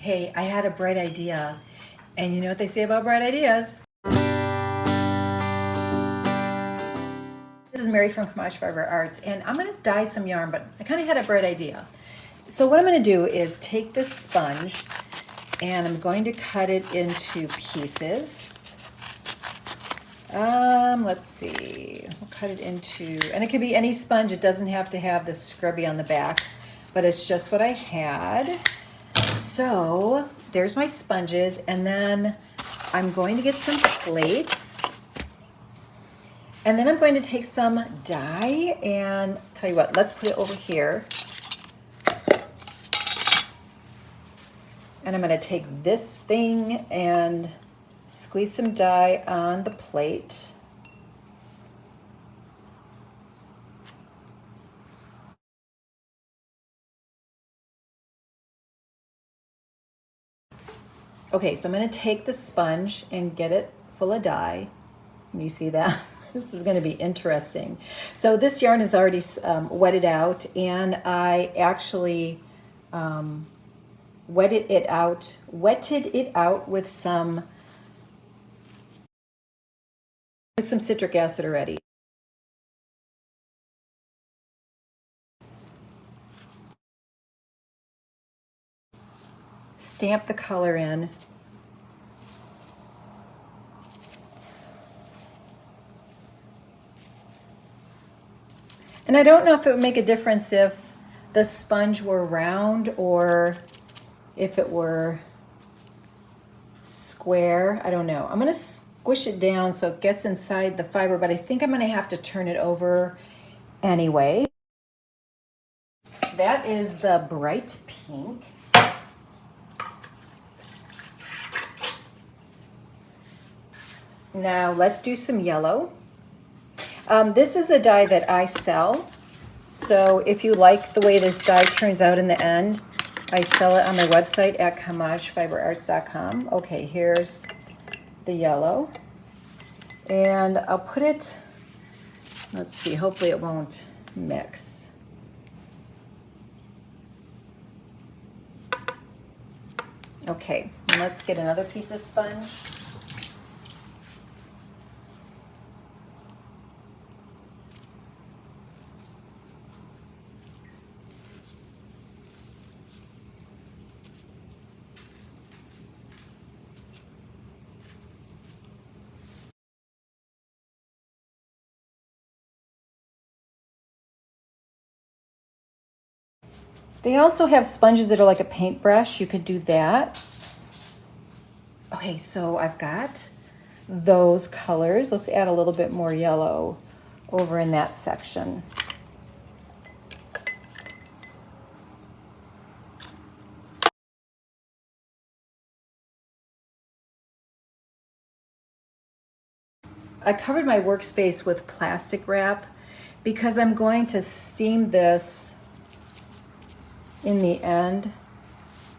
Hey, I had a bright idea. And you know what they say about bright ideas? This is Mary from Camaj Fiber Arts, and I'm gonna dye some yarn, but I kind of had a bright idea. So what I'm gonna do is take this sponge and I'm going to cut it into pieces. Let's see, we'll cut it into, and it could be any sponge. It doesn't have to have the scrubby on the back, but it's just what I had. So there's my sponges, and then I'm going to get some plates, and then I'm going to take some dye, and tell you what, let's put it over here. And I'm going to take this thing and squeeze some dye on the plate. Okay, so I'm going to take the sponge and get it full of dye. You see that? This is going to be interesting. So this yarn is already wetted out, and I actually wetted it out with some citric acid already. Stamp the color in. And I don't know if it would make a difference if the sponge were round or if it were square. I don't know. I'm going to squish it down so it gets inside the fiber, but I think I'm going to have to turn it over anyway. That is the bright pink. Now let's do some yellow. This is the dye that I sell. So if you like the way this dye turns out in the end, I sell it on my website at camajfiberarts.com. Okay, here's the yellow. And I'll put it, let's see, hopefully it won't mix. Okay, and let's get another piece of sponge. They also have sponges that are like a paintbrush. You could do that. Okay, so I've got those colors. Let's add a little bit more yellow over in that section. I covered my workspace with plastic wrap because I'm going to steam this in the end.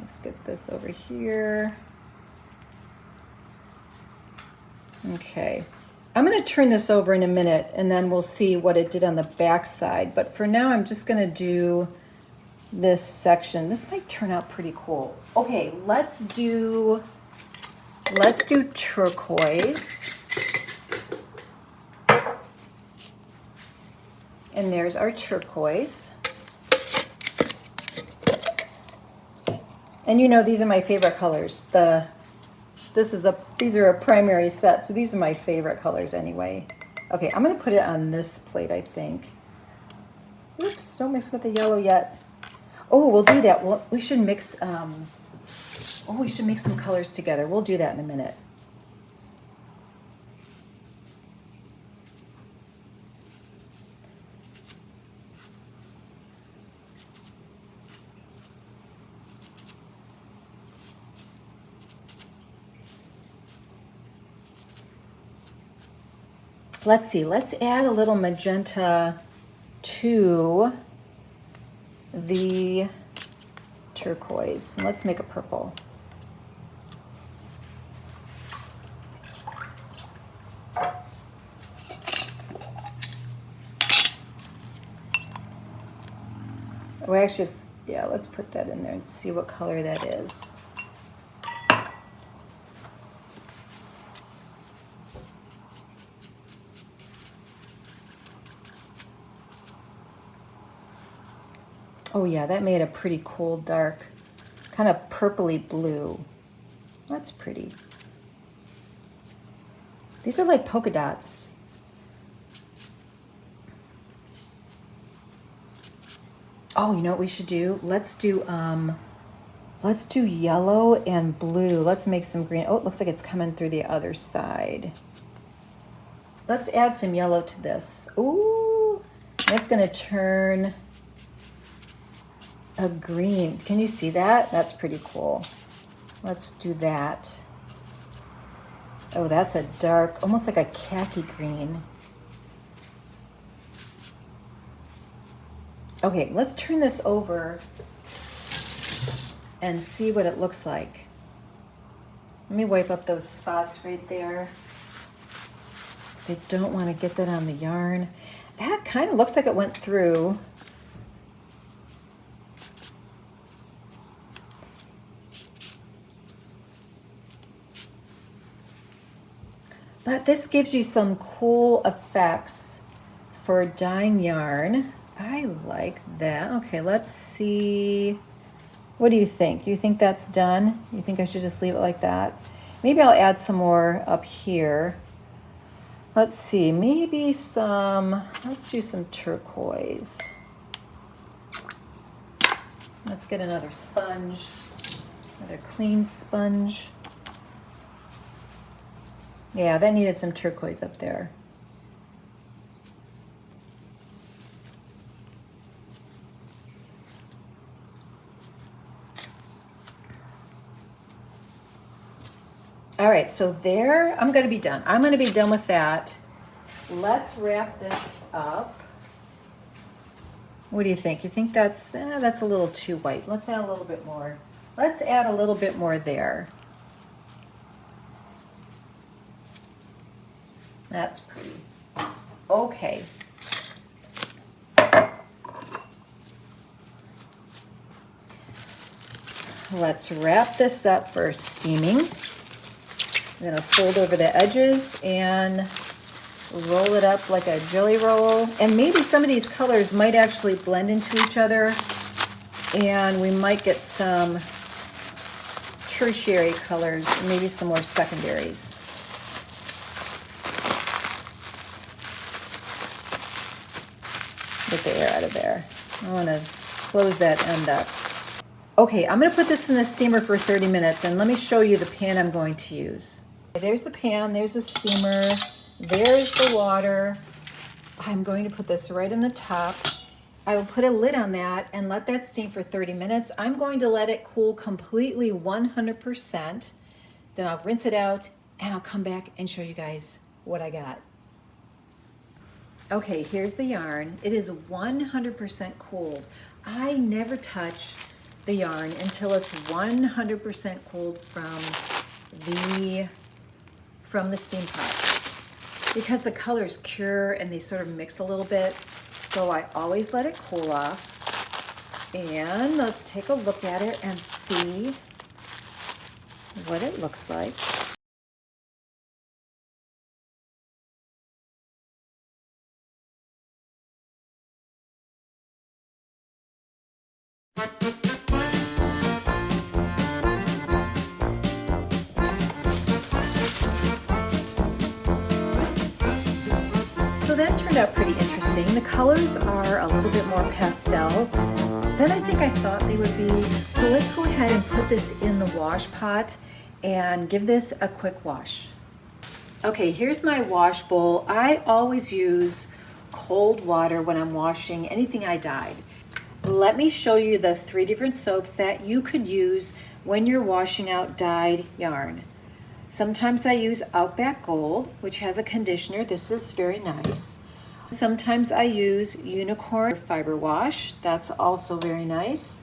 Let's get this over here. Okay, I'm going to turn this over in a minute and then we'll see what it did on the back side. But for now, I'm just going to do this section. This might turn out pretty cool. Okay, let's do turquoise. And there's our turquoise. And you know, these are my favorite colors. These are a primary set, so these are my favorite colors anyway. Okay, I'm gonna put it on this plate, I think. Oops, don't mix with the yellow yet. Oh, we'll do that. We should mix, we should mix some colors together. We'll do that in a minute. Let's see, let's add a little magenta to the turquoise. Let's make a purple. Well, actually, yeah, let's put that in there and see what color that is. Oh yeah, that made a pretty cool dark, kind of purpley blue. That's pretty. These are like polka dots. Oh, you know what we should do? Let's do yellow and blue. Let's make some green. Oh, it looks like it's coming through the other side. Let's add some yellow to this. Ooh, that's gonna turn a green. Can you see that? That's pretty cool. Let's do that. Oh, that's a dark, almost like a khaki green. Okay, let's turn this over and see what it looks like. Let me wipe up those spots right there, because I don't want to get that on the yarn. That kind of looks like it went through. But this gives you some cool effects for dyeing yarn. I like that. Okay, let's see. What do you think? You think that's done? You think I should just leave it like that? Maybe I'll add some more up here. Let's see, maybe let's do some turquoise. Let's get another sponge, another clean sponge. Yeah, that needed some turquoise up there. All right, so there, I'm gonna be done. I'm gonna be done with that. Let's wrap this up. What do you think? You think that's a little too white. Let's add a little bit more. Let's add a little bit more there. That's pretty. Okay. Let's wrap this up for steaming. I'm gonna fold over the edges and roll it up like a jelly roll. And maybe some of these colors might actually blend into each other, and we might get some tertiary colors, and maybe some more secondaries. Get the air out of there. I wanna close that end up. Okay, I'm gonna put this in the steamer for 30 minutes, and let me show you the pan I'm going to use. There's the pan, there's the steamer, there's the water. I'm going to put this right in the top. I will put a lid on that and let that steam for 30 minutes. I'm going to let it cool completely 100%. Then I'll rinse it out and I'll come back and show you guys what I got. Okay, here's the yarn. It is 100% cooled. I never touch the yarn until it's 100% cooled from the steam pot, because the colors cure and they sort of mix a little bit. So I always let it cool off. And let's take a look at it and see what it looks like. So that turned out pretty interesting. The colors are a little bit more pastel than I think I thought they would be. So let's go ahead and put this in the wash pot and give this a quick wash. Okay, here's my wash bowl. I always use cold water when I'm washing anything I dyed. Let me show you the 3 different soaps that you could use when you're washing out dyed yarn. Sometimes I use Outback Gold, which has a conditioner. This is very nice. Sometimes I use Unicorn Fiber Wash. That's also very nice.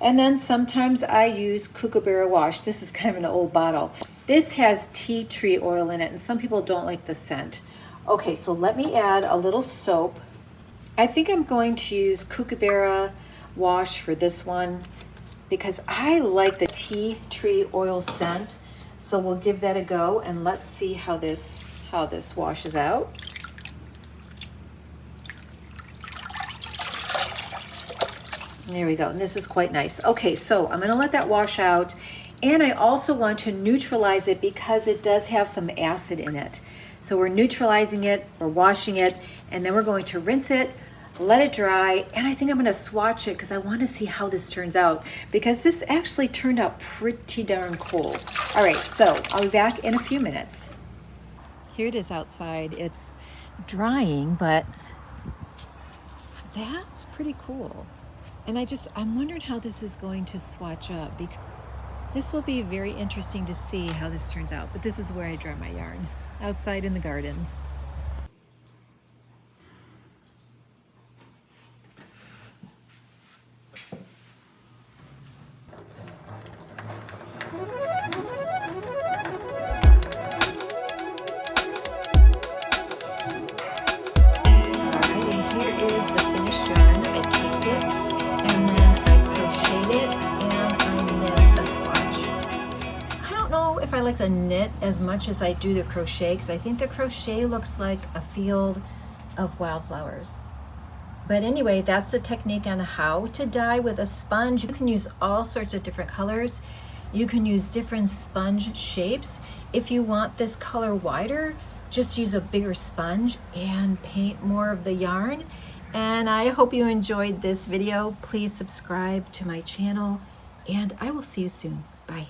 And then sometimes I use Kookaburra Wash. This is kind of an old bottle. This has tea tree oil in it, and some people don't like the scent. Okay, so let me add a little soap. I think I'm going to use Kookaburra Wash for this one because I like the tea tree oil scent. So we'll give that a go and let's see how this washes out. There we go. And this is quite nice. Okay, so I'm going to let that wash out. And I also want to neutralize it because it does have some acid in it. So we're neutralizing it, we're washing it, and then we're going to rinse it, let it dry, and I think I'm going to swatch it because I want to see how this turns out, because this actually turned out pretty darn cool. All right, so I'll be back in a few minutes. Here it is outside. It's drying, but that's pretty cool. And I'm wondering how this is going to swatch up, because this will be very interesting to see how this turns out. But this is where I dry my yarn, outside in the garden. If I like the knit as much as I do the crochet, because I think the crochet looks like a field of wildflowers. But anyway, that's the technique on how to dye with a sponge. You can use all sorts of different colors. You can use different sponge shapes. If you want this color wider, just use a bigger sponge and paint more of the yarn. And I hope you enjoyed this video. Please subscribe to my channel, and I will see you soon. Bye.